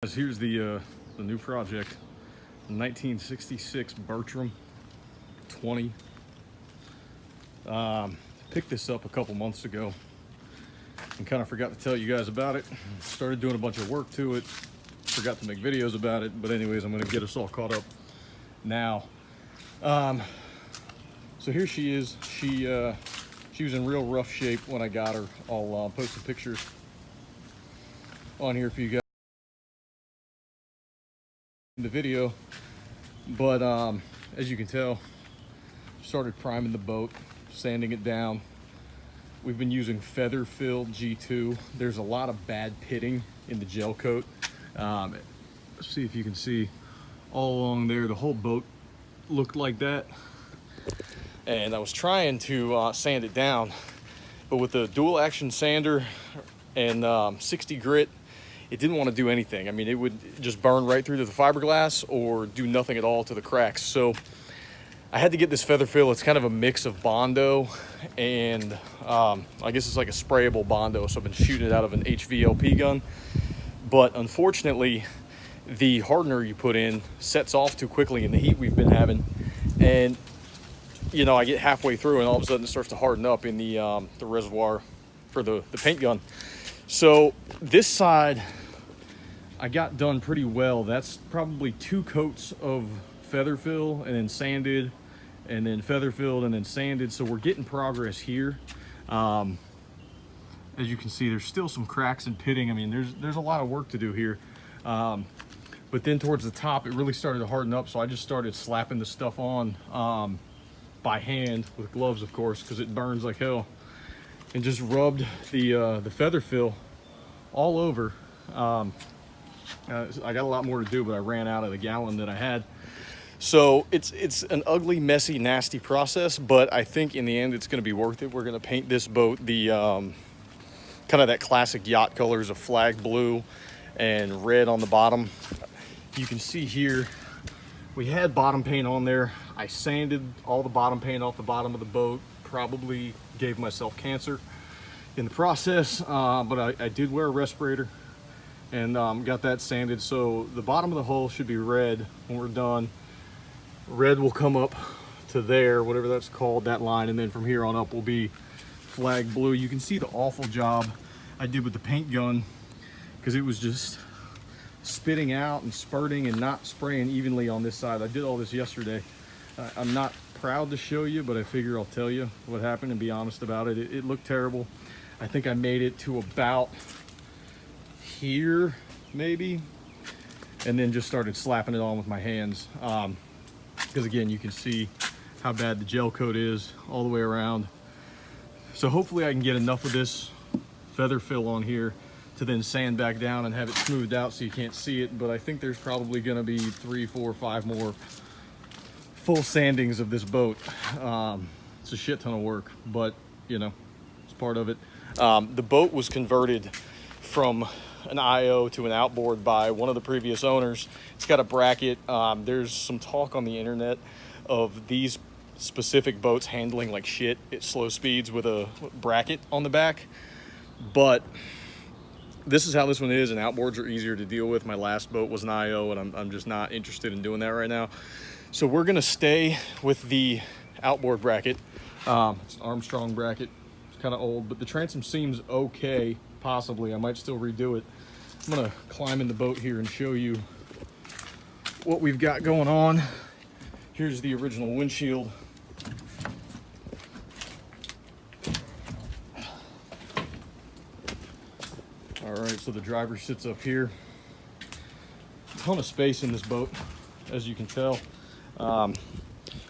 guys, here's the new project, 1966 Bertram 20. Picked this up a couple months ago and kind of forgot to tell you guys about it. Started doing a bunch of work to it, forgot to make videos about it, but anyways, I'm going to get us all caught up now. So here she is. She was in real rough shape when I got her. I'll post some pictures on here for you guys in the video, but as you can tell, started priming the boat, sanding it down. We've been using feather filled G2. There's a lot of bad pitting in the gel coat. Let's see if you can see all along there, the whole boat looked like that, and I was trying to sand it down, but with the dual action sander and 60 grit, it didn't want to do anything. I mean, it would just burn right through to the fiberglass or do nothing at all to the cracks. So I had to get this feather fill. It's kind of a mix of Bondo and I guess it's like a sprayable Bondo. So I've been shooting it out of an HVLP gun. But unfortunately, the hardener you put in sets off too quickly in the heat we've been having. And, you know, I get halfway through and all of a sudden it starts to harden up in the reservoir for the paint gun. So this side I got done pretty well. That's probably 2 coats of feather fill and then sanded and then feather filled and then sanded. So we're getting progress here. As you can see, there's still some cracks and pitting. I mean, there's a lot of work to do here. But then towards the top, it really started to harden up. So I just started slapping the stuff on by hand with gloves, of course, because it burns like hell, and just rubbed the feather fill all over. I got a lot more to do, but I ran out of the gallon that I had. So it's an ugly, messy, nasty process, but I think in the end it's going to be worth it. We're going to paint this boat the kind of that classic yacht colors of flag blue and red on the bottom. You can see here we had bottom paint on there. I sanded all the bottom paint off the bottom of the boat. Probably gave myself cancer in the process, but I did wear a respirator and got that sanded. So the bottom of the hull should be red when we're done. Red will come up to there, whatever that's called, that line, and then from here on up will be flag blue. You can see the awful job I did with the paint gun because it was just spitting out and spurting and not spraying evenly on this side. I did all this yesterday. I'm not proud to show you, but I figure I'll tell you what happened and be honest about it. It looked terrible. I think I made it to about here maybe, and then just started slapping it on with my hands, because again, you can see how bad the gel coat is all the way around. So hopefully I can get enough of this feather fill on here to then sand back down and have it smoothed out so you can't see it. But I think there's probably going to be 3, 4, 5 more full sandings of this boat. It's a shit ton of work, but you know, it's part of it. The boat was converted from an IO to an outboard by one of the previous owners. It's got a bracket. There's some talk on the internet of these specific boats handling like shit at slow speeds with a bracket on the back, but this is how this one is, and outboards are easier to deal with. My last boat was an IO, and I'm just not interested in doing that right now. So we're gonna stay with the outboard bracket. It's an Armstrong bracket. It's kind of old, but the transom seems okay. Possibly I might still redo it. I'm gonna climb in the boat here and show you what we've got going on. Here's the original windshield. All right, so the driver sits up here. Ton of space in this boat, as you can tell.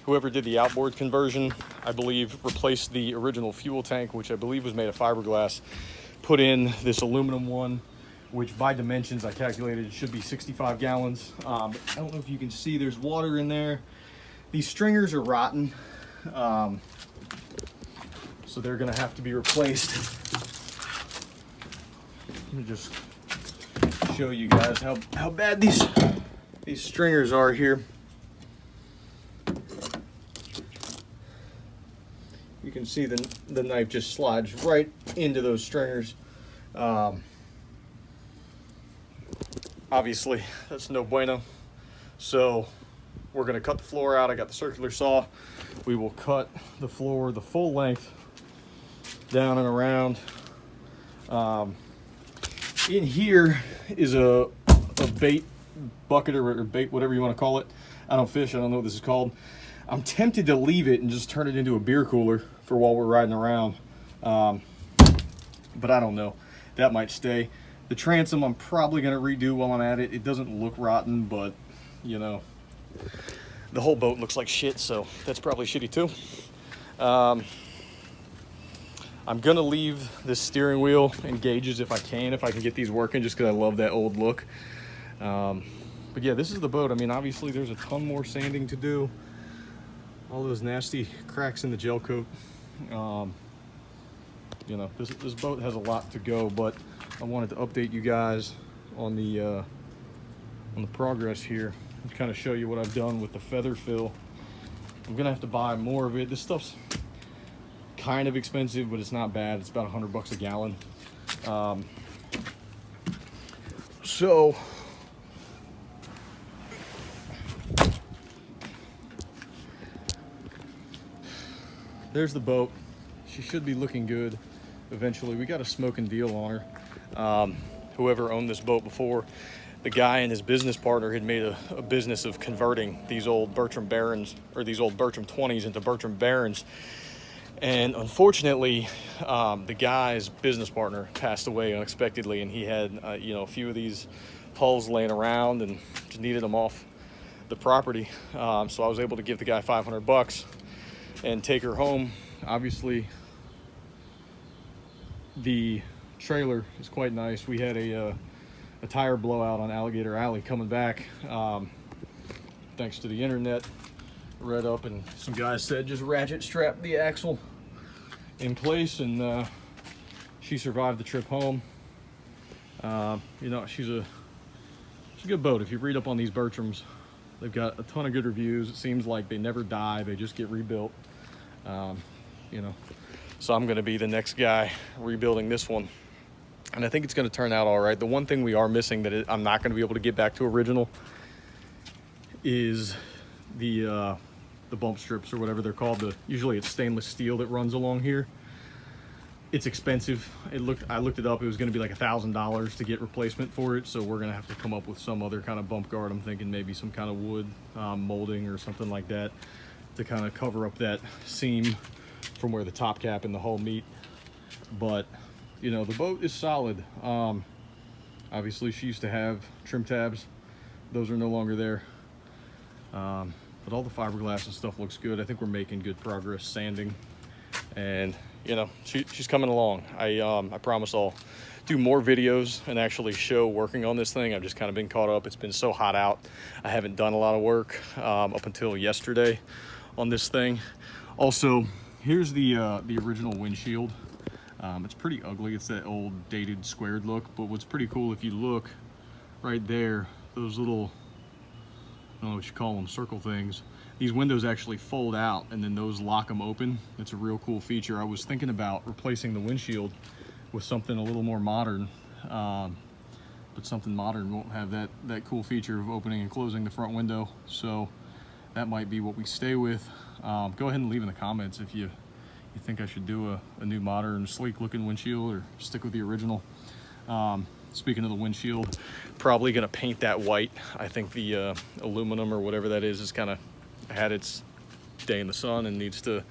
Whoever did the outboard conversion, I believe, replaced the original fuel tank, which I believe was made of fiberglass, put in this aluminum one, which by dimensions I calculated it should be 65 gallons. But I don't know if you can see, there's water in there. These stringers are rotten, so they're gonna have to be replaced. Let me just show you guys how bad these stringers are here. You can see the knife just slides right into those stringers. obviously that's no bueno. So we're gonna cut the floor out. I got the circular saw. We will cut the floor the full length down and around. In here is a bait bucket or bait, whatever you want to call it. I don't fish, I don't know what this is called. I'm tempted to leave it and just turn it into a beer cooler for while we're riding around. But I don't know, that might stay. The transom I'm probably gonna redo while I'm at it. It doesn't look rotten, but you know, the whole boat looks like shit, so that's probably shitty too. I'm gonna leave this steering wheel and gauges if I can get these working, just because I love that old look. But yeah, this is the boat. I mean, obviously there's a ton more sanding to do. All those nasty cracks in the gel coat. You know, this boat has a lot to go, but I wanted to update you guys on the progress here and kind of show you what I've done with the feather fill. I'm gonna have to buy more of it. This stuff's kind of expensive, but it's not bad. It's about $100 a gallon. So there's the boat. She should be looking good eventually. We got a smoking deal on her. Whoever owned this boat before, the guy and his business partner had made a business of converting these old Bertram Barons, or these old Bertram 20s, into Bertram Barons. And unfortunately, the guy's business partner passed away unexpectedly, and he had you know, a few of these hulls laying around and just needed them off the property. So I was able to give the guy $500 and take her home. Obviously, the trailer is quite nice. We had a tire blowout on Alligator Alley coming back. Thanks to the internet, read up, and some guys said just ratchet strap the axle in place, and she survived the trip home. You know, she's a good boat. If you read up on these Bertrams, they've got a ton of good reviews. It seems like they never die, they just get rebuilt. You know, so I'm going to be the next guy rebuilding this one, and I think it's going to turn out all right. The one thing we are missing that I'm not going to be able to get back to original is the bump strips, or whatever they're called. Usually it's stainless steel that runs along here. It's expensive. I looked it up. It was going to be like $1,000 to get replacement for it, so we're going to have to come up with some other kind of bump guard. I'm thinking maybe some kind of wood molding or something like that to kind of cover up that seam from where the top cap and the hull meet. But you know, the boat is solid. Obviously she used to have trim tabs. Those are no longer there. But all the fiberglass and stuff looks good. I think we're making good progress sanding, and you know, she's coming along. I promise I'll do more videos and actually show working on this thing. I've just kind of been caught up. It's been so hot out. I haven't done a lot of work up until yesterday on this thing. Also, here's the original windshield. It's pretty ugly. It's that old dated squared look, but what's pretty cool, if you look right there, those little, I don't know what you call them, circle things, these windows actually fold out, and then those lock them open. It's a real cool feature. I was thinking about replacing the windshield with something a little more modern, but something modern won't have that cool feature of opening and closing the front window. So that might be what we stay with. Go ahead and leave in the comments if you think I should do a new modern sleek looking windshield, or stick with the original. Speaking of the windshield, probably gonna paint that white. I think the aluminum or whatever that is kind of had its day in the sun and needs to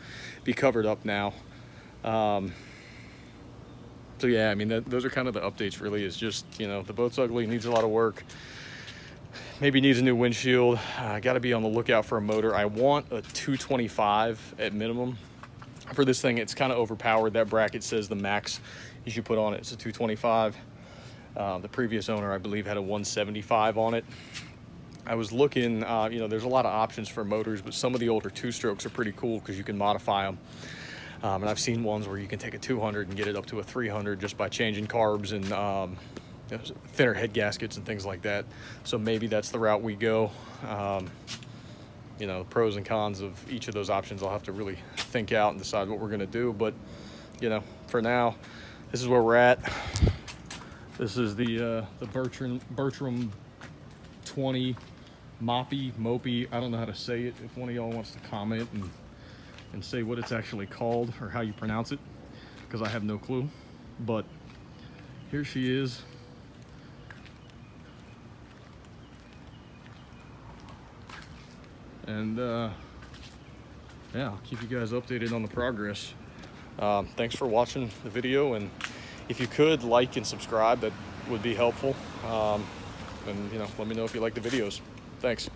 be covered up now. So yeah, I mean, those are kind of the updates really. Is just, you know, the boat's ugly, needs a lot of work, maybe needs a new windshield. I got to be on the lookout for a motor. I want a 225 at minimum for this thing. It's kind of overpowered. That bracket says the max you should put on it is a 225. The previous owner, I believe, had a 175 on it. I was looking, you know, there's a lot of options for motors, but some of the older two-strokes are pretty cool because you can modify them. And I've seen ones where you can take a 200 and get it up to a 300 just by changing carbs and you know, thinner head gaskets and things like that. So maybe that's the route we go. You know, the pros and cons of each of those options, I'll have to really think out and decide what we're going to do. But, you know, for now, this is where we're at. This is the Bertram 20 Moppie, I don't know how to say it. If one of y'all wants to comment and say what it's actually called or how you pronounce it, because I have no clue. But here she is. And yeah, I'll keep you guys updated on the progress. Thanks for watching the video, and if you could like and subscribe, that would be helpful. And you know, let me know if you like the videos. Thanks.